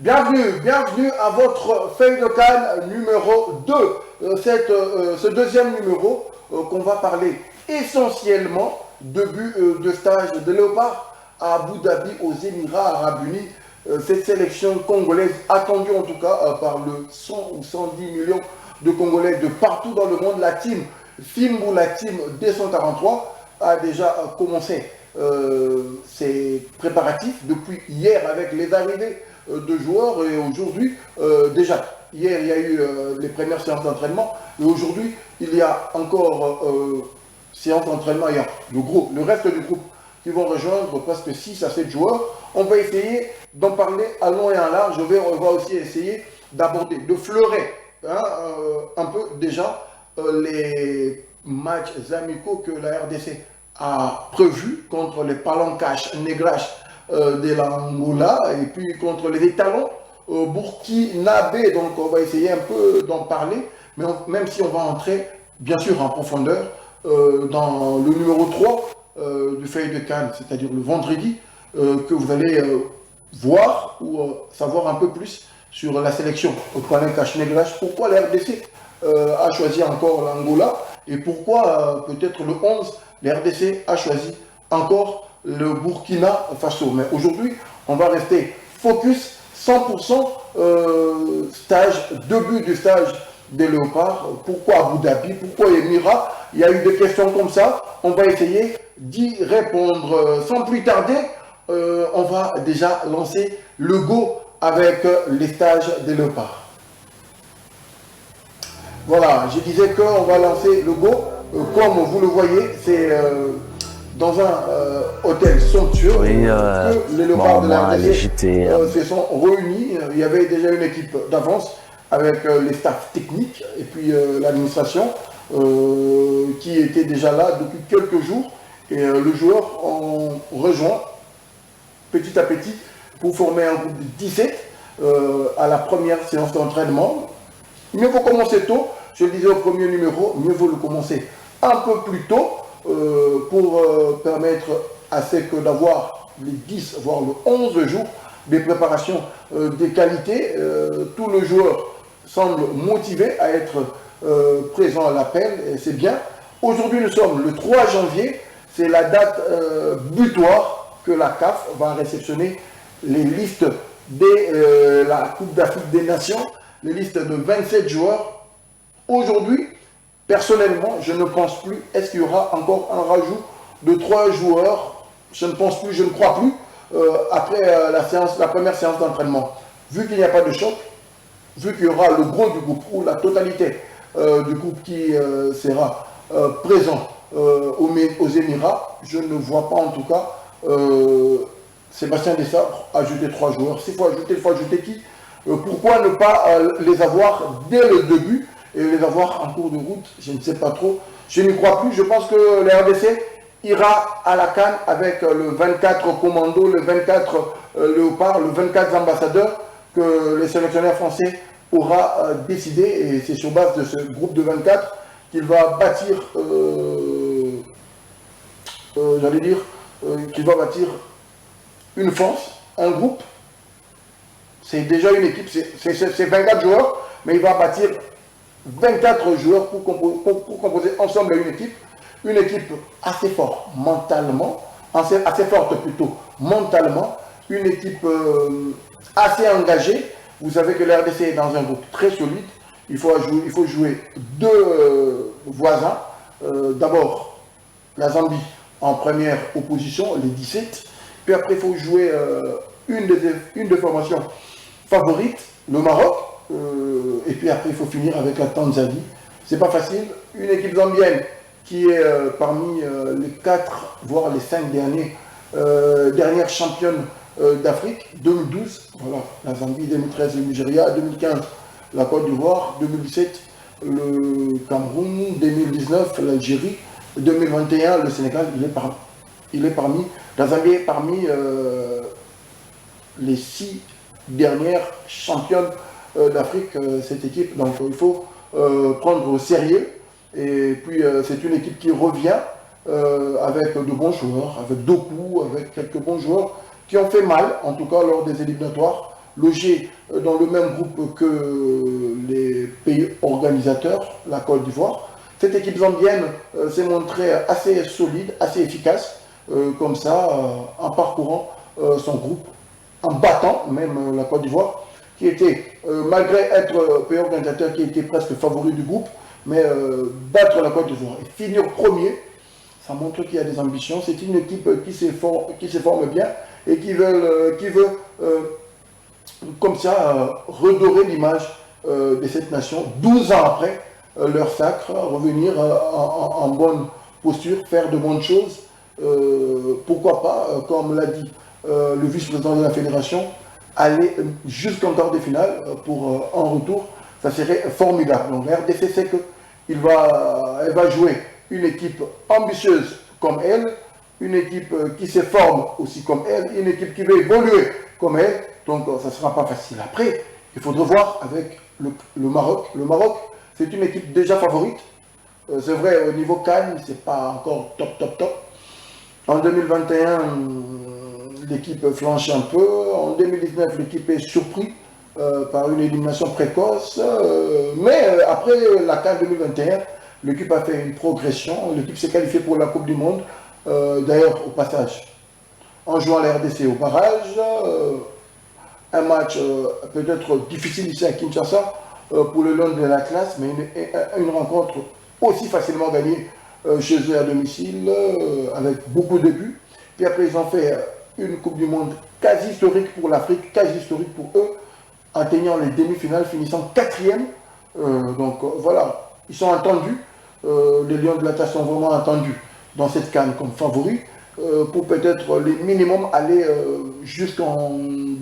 Bienvenue à votre feuille de Cannes numéro 2. Ce deuxième numéro qu'on va parler essentiellement de stage de Léopard à Abu Dhabi aux Émirats Arabes Unis. Cette sélection congolaise attendue en tout cas par le 100 ou 110 millions de Congolais de partout dans le monde. La team Fimbu, la team 243 a déjà commencé ses préparatifs depuis hier avec les arrivées de joueurs et aujourd'hui déjà hier il y a eu les premières séances d'entraînement et aujourd'hui il y a encore séances d'entraînement. Il y a le reste du groupe qui vont rejoindre presque 6 à 7 joueurs. On va essayer d'en parler à long et à large. On va aussi essayer d'aborder, de fleurer un peu déjà les matchs amicaux que la RDC a prévus contre les Palancash Negras de l'Angola et puis contre les étalons burkinabés. Donc on va essayer un peu d'en parler, mais même si on va entrer bien sûr en profondeur dans le numéro 3 du feuille de Cannes, c'est-à-dire le vendredi, que vous allez voir ou savoir un peu plus sur la sélection au Palancash Negras. Pourquoi la RDC a choisi encore l'Angola et pourquoi peut-être le 11 la RDC a choisi encore le Burkina Faso. Mais aujourd'hui, on va rester focus 100% début du stage des Léopards. Pourquoi Abu Dhabi? Pourquoi Émirats? Il y a eu des questions comme ça. On va essayer d'y répondre. Sans plus tarder, on va déjà lancer le go avec les stages des Léopards. Voilà, je disais qu'on va lancer le go. Comme vous le voyez, c'est dans un hôtel somptueux que les Léopards de la RDC se sont réunis. Il y avait déjà une équipe d'avance avec les staffs techniques et puis l'administration qui était déjà là depuis quelques jours. Et les joueurs ont rejoint petit à petit pour former un groupe de 17 à la première séance d'entraînement. Mieux vaut commencer tôt, je le disais au premier numéro, mieux vaut le commencer un peu plus tôt pour permettre à ce que d'avoir les 10 voire le 11 jours des préparations de qualité. Tous les joueurs semblent motivés à être présents à l'appel et c'est bien. Aujourd'hui nous sommes le 3 janvier, c'est la date butoir que la CAF va réceptionner les listes de la Coupe d'Afrique des Nations, les listes de 27 joueurs. Aujourd'hui, personnellement, je ne pense plus, est-ce qu'il y aura encore un rajout de 3 joueurs? Je ne pense plus, je ne crois plus, après la première séance d'entraînement. Vu qu'il n'y a pas de choc, vu qu'il y aura le gros du groupe, ou la totalité du groupe qui sera présent aux Émirats, je ne vois pas en tout cas Sébastien Desabre ajouter 3 joueurs. S'il faut ajouter, il faut ajouter qui? Pourquoi ne pas les avoir dès le début et les avoir en cours de route? Je ne sais pas trop. Je n'y crois plus. Je pense que la RDC ira à la CAN avec le 24 commando, le 24 léopard, le 24 ambassadeurs que le sélectionneur français aura décidé. Et c'est sur base de ce groupe de 24 qu'il va bâtir, qu'il va bâtir une force, un groupe. C'est déjà une équipe, c'est 24 joueurs, mais il va bâtir 24 joueurs pour composer ensemble une équipe assez forte mentalement, assez forte plutôt mentalement, une équipe assez engagée. Vous savez que la RDC est dans un groupe très solide. Il faut jouer 2 voisins. D'abord la Zambie en première opposition, les 17. Puis après il faut jouer une des formations favorites, le Maroc. Et puis après il faut finir avec la Tanzanie. C'est pas facile. Une équipe zambienne qui est parmi les 4 voire les 5 dernières championnes d'Afrique. 2012, voilà, la Zambie, 2013 le Nigeria, 2015 la Côte d'Ivoire, 2017 le Cameroun, 2019 l'Algérie, 2021 le Sénégal. La Zambie est parmi les 6 dernières championnes d'Afrique, cette équipe. Donc il faut prendre au sérieux. Et puis c'est une équipe qui revient avec de bons joueurs, avec Doku, avec quelques bons joueurs qui ont fait mal, en tout cas lors des éliminatoires logé dans le même groupe que les pays organisateurs, la Côte d'Ivoire. Cette équipe zambienne s'est montrée assez solide, assez efficace, comme ça, en parcourant son groupe, en battant même la Côte d'Ivoire, qui était, malgré être pays organisateur, qui était presque favori du groupe, mais battre la Côte d'Ivoire et finir premier, ça montre qu'il y a des ambitions. C'est une équipe qui se forme bien et qui veut comme ça, redorer l'image de cette nation, 12 ans après leur sacre, revenir en bonne posture, faire de bonnes choses. Pourquoi pas, comme l'a dit le vice-président de la fédération, aller jusqu'en quart de finale pour en retour, ça serait formidable. Donc la RDC sait qu'elle va jouer une équipe ambitieuse comme elle, une équipe qui se forme aussi comme elle, une équipe qui veut évoluer comme elle. Donc ça ne sera pas facile. Après, il faudra voir avec le Maroc. Le Maroc, c'est une équipe déjà favorite. C'est vrai, au niveau CAN, ce n'est pas encore top. En 2021, l'équipe flanche un peu. En 2019, l'équipe est surprise par une élimination précoce. Mais après la CAN 2021, l'équipe a fait une progression. L'équipe s'est qualifiée pour la Coupe du Monde. D'ailleurs, au passage, en jouant la RDC au barrage. Un match peut-être difficile ici à Kinshasa pour le long de la classe, mais une rencontre aussi facilement gagnée chez eux à domicile, avec beaucoup de buts. Puis après, ils ont fait une Coupe du Monde quasi historique pour l'Afrique, quasi historique pour eux, atteignant les demi-finales, finissant 4e. Donc voilà, ils sont attendus. Les Lions de l'Atlas sont vraiment attendus dans cette CAN comme favoris. Pour peut-être les minimum aller jusqu'en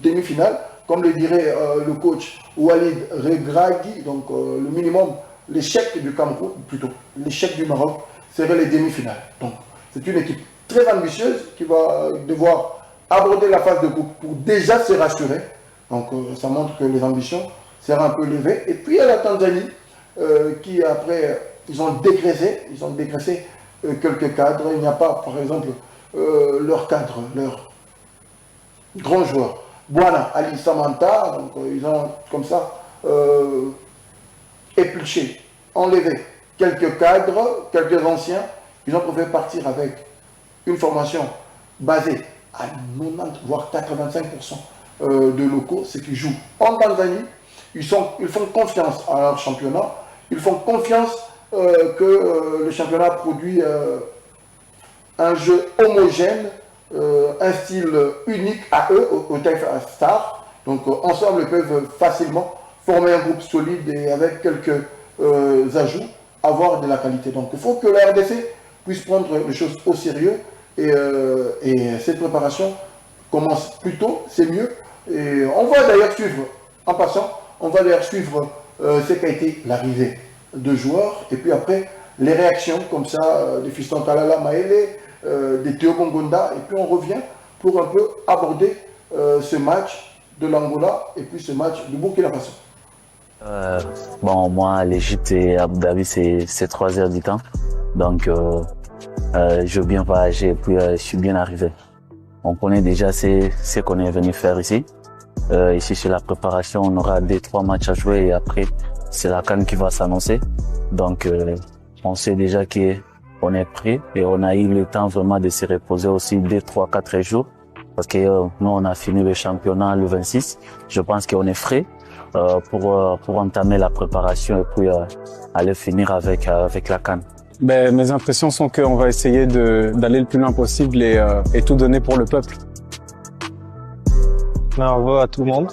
demi-finale, comme le dirait le coach Walid Regragui. Donc le minimum, l'échec du Cameroun, plutôt l'échec du Maroc, serait les demi-finales. Donc c'est une équipe très ambitieuse qui va devoir aborder la phase de groupe pour déjà se rassurer. Donc ça montre que les ambitions seront un peu levées. Et puis il y a la Tanzanie qui après, ils ont dégraissé quelques cadres. Il n'y a pas, par exemple, leur cadre, leur grand joueur, Bwana Ali Samanta, donc ils ont comme ça épluché, enlevé quelques cadres, quelques anciens, ils ont préféré partir avec une formation basée à 90 voire 85% de locaux, ceux qui jouent en Tanzanie, ils font confiance à leur championnat, ils font confiance que le championnat produit un jeu homogène, un style unique à eux, au Taïfa Star. Donc ensemble, ils peuvent facilement former un groupe solide et avec quelques ajouts, avoir de la qualité. Donc il faut que la RDC puisse prendre les choses au sérieux et cette préparation commence plus tôt, c'est mieux. Et on va d'ailleurs suivre, en passant, on va d'ailleurs suivre ce qu'a été l'arrivée de joueurs et puis après les réactions comme ça des Fiston Kalala Maele, des Théo Bongonda, et puis on revient pour un peu aborder ce match de l'Angola et puis ce match du Burkina Faso. Bon, moi, l'Égypte et Abu Dhabi, c'est 3 heures du temps. Donc, je veux bien voyager et puis je suis bien arrivé. On connaît déjà ce qu'on est venu faire ici. Ici, sur la préparation, on aura 2-3 matchs à jouer et après, c'est la CAN qui va s'annoncer. Donc, on sait déjà qu'on est prêt et on a eu le temps vraiment de se reposer aussi 2-3-4 jours. Parce que nous, on a fini le championnat le 26. Je pense qu'on est frais pour entamer la préparation et puis aller finir avec la CAN. Ben, mes impressions sont qu'on va essayer d'aller le plus loin possible et tout donner pour le peuple. Bravo à tout le monde.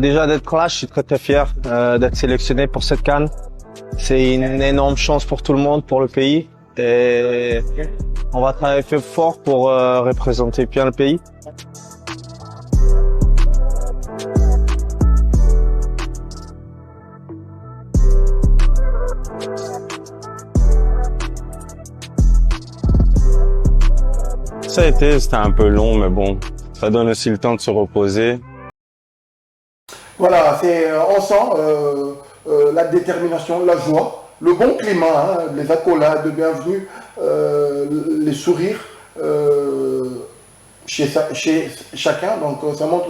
Déjà d'être là, je suis très fier d'être sélectionné pour cette CAN. C'est une énorme chance pour tout le monde, pour le pays. Et on va travailler fort pour représenter bien le pays. C'était un peu long, mais bon, ça donne aussi le temps de se reposer. Voilà, on sent la détermination, la joie, le bon climat, hein, les accolades de bienvenue, les sourires chez chacun. Donc ça montre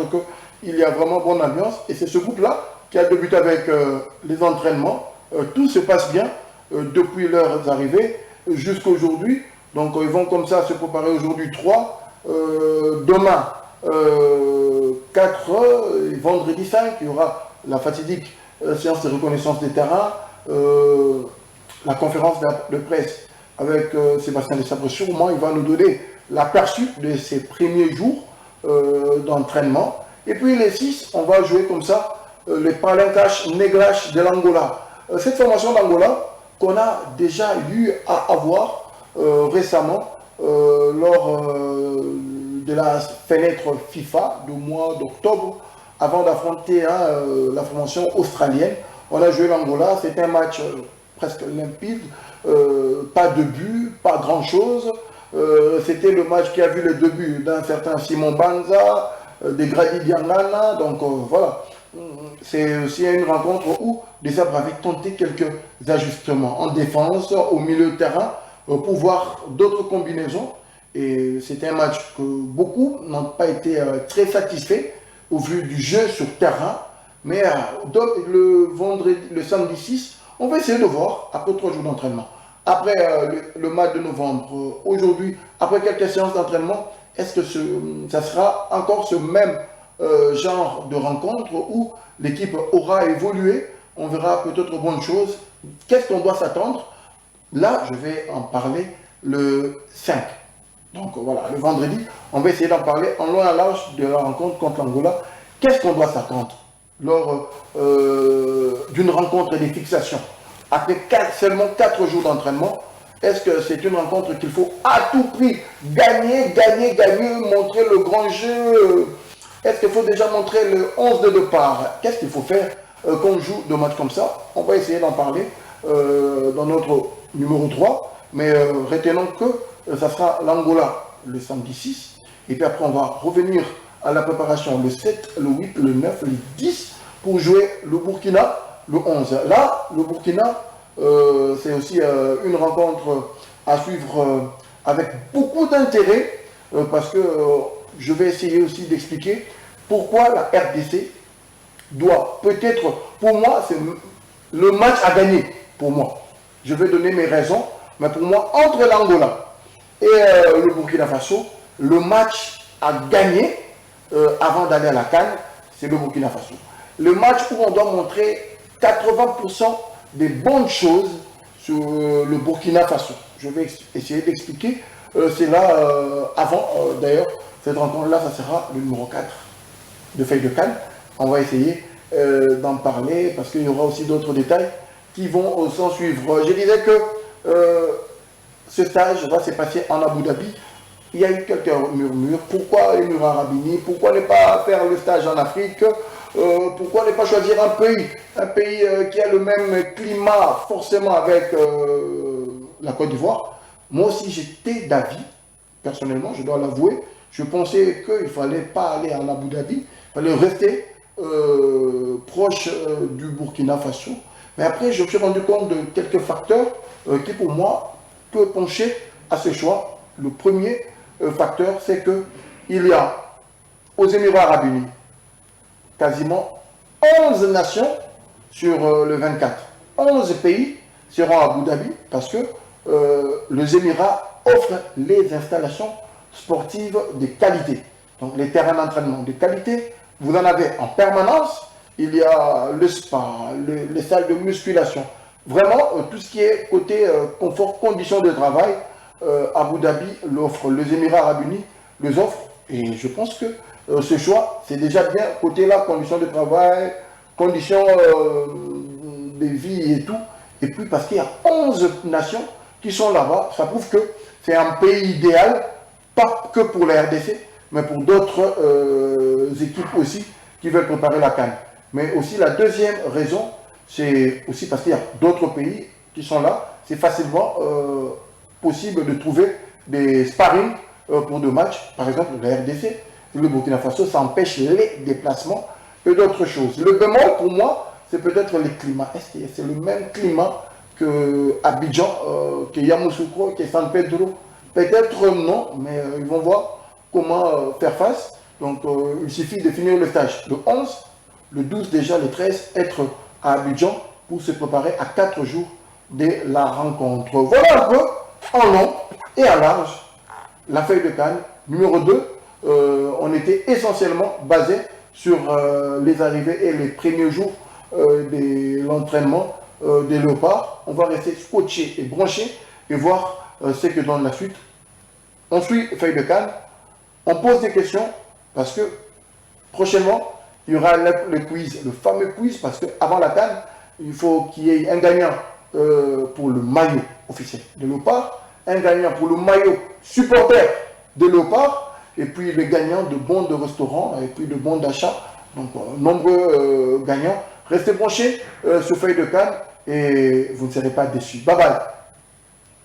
il y a vraiment bonne ambiance. Et c'est ce groupe-là qui a débuté avec les entraînements. Tout se passe bien depuis leur arrivée jusqu'à aujourd'hui. Donc ils vont comme ça se préparer aujourd'hui 3. Demain 4. Et vendredi 5, il y aura la fatidique séance de reconnaissance des terrains. La conférence de presse avec Sébastien Desabre. Sûrement, il va nous donner l'aperçu de ses premiers jours d'entraînement. Et puis les 6, on va jouer comme ça les Palancash Neglash de l'Angola. Cette formation d'Angola qu'on a déjà eu à avoir récemment lors de la fenêtre FIFA du mois d'octobre avant d'affronter la formation australienne. On a joué l'Angola, c'était un match presque limpide, pas de but, pas grand chose. C'était le match qui a vu le début d'un certain Simon Banza, des Grady Diangana, donc voilà. C'est aussi une rencontre où Desabre avait tenté quelques ajustements en défense, au milieu de terrain, pour voir d'autres combinaisons. Et c'était un match que beaucoup n'ont pas été très satisfaits au vu du jeu sur terrain. Mais le samedi 6, on va essayer de voir, après 3 jours d'entraînement, après le mois de novembre, aujourd'hui, après quelques séances d'entraînement, est-ce que ça sera encore ce même genre de rencontre où l'équipe aura évolué? On verra peut-être bonnes choses. Qu'est-ce qu'on doit s'attendre? Là, je vais en parler le 5. Donc voilà, le vendredi, on va essayer d'en parler en long et en large de la rencontre contre l'Angola. Qu'est-ce qu'on doit s'attendre lors d'une rencontre des fixations? Après seulement 4 jours d'entraînement, est-ce que c'est une rencontre qu'il faut à tout prix gagner, montrer le grand jeu? Est-ce qu'il faut déjà montrer le 11 de départ? Qu'est-ce qu'il faut faire quand on joue de matchs comme ça? On va essayer d'en parler dans notre numéro 3, mais retenons que ça sera l'Angola le samedi 6, et puis après on va revenir à la préparation le 7, le 8, le 9, le 10, pour jouer le Burkina le 11. Là, le Burkina, c'est aussi une rencontre à suivre avec beaucoup d'intérêt, parce que je vais essayer aussi d'expliquer pourquoi la RDC doit peut-être, pour moi, c'est le match à gagner, pour moi. Je vais donner mes raisons, mais pour moi, entre l'Angola et le Burkina Faso, le match à gagner avant d'aller à la CAN, c'est le Burkina Faso. Le match où on doit montrer 80% des bonnes choses sur le Burkina Faso. Je vais essayer d'expliquer. C'est là, avant d'ailleurs, cette rencontre-là, ça sera le numéro 4 de feuille de CAN. On va essayer d'en parler parce qu'il y aura aussi d'autres détails qui vont s'en suivre. Je disais que ce stage va se passer en Abu Dhabi. Il y a eu quelques murmures. Pourquoi Émirats Arabes Unis? Pourquoi ne pas faire le stage en Afrique? Pourquoi ne pas choisir un pays qui a le même climat forcément avec la Côte d'Ivoire? Moi aussi j'étais d'avis, personnellement je dois l'avouer, je pensais qu'il ne fallait pas aller en Abu Dhabi, il fallait rester proche du Burkina Faso. Mais après je me suis rendu compte de quelques facteurs qui pour moi peuvent pencher à ce choix. Le premier facteur, c'est qu'il y a aux Émirats Arabes Unis quasiment 11 nations sur le 24. 11 pays seront à Abu Dhabi parce que les Émirats offrent les installations sportives de qualité. Donc les terrains d'entraînement de qualité, vous en avez en permanence. Il y a le spa, les salles de musculation. Vraiment, tout ce qui est côté confort, conditions de travail, Abu Dhabi l'offre, les Émirats Arabes Unis les offrent. Et je pense que ce choix, c'est déjà bien côté là, conditions de travail, conditions de vie et tout. Et puis parce qu'il y a 11 nations qui sont là-bas, ça prouve que c'est un pays idéal, pas que pour la RDC, mais pour d'autres équipes aussi qui veulent préparer la CAN. Mais aussi la deuxième raison, c'est aussi parce qu'il y a d'autres pays qui sont là. C'est facilement possible de trouver des sparring pour 2 matchs. Par exemple, la RDC, le Burkina Faso, ça empêche les déplacements et d'autres choses. Le bémol pour moi, c'est peut-être le climat. Est-ce que c'est le même climat que Abidjan, que Yamoussoukro, que San Pedro? Peut-être non, mais ils vont voir comment faire face. Donc il suffit de finir le stage le 11, le 12 déjà, le 13, être à Abidjan pour se préparer à 4 jours de la rencontre. Voilà un peu en long et à large la feuille de CAN. Numéro 2, on était essentiellement basé sur les arrivées et les premiers jours de l'entraînement des Léopards. On va rester scotché et branché et voir ce que donne la suite. On suit feuille de CAN, on pose des questions parce que prochainement, il y aura le quiz, le fameux quiz, parce qu'avant la CAN, il faut qu'il y ait un gagnant pour le maillot officiel de Léopard, un gagnant pour le maillot supporter de Léopard, et puis le gagnant de bons de restaurant, et puis de bons d'achat. Donc, nombreux gagnants. Restez branchés sur feuille de CAN et vous ne serez pas déçus. Bye bye.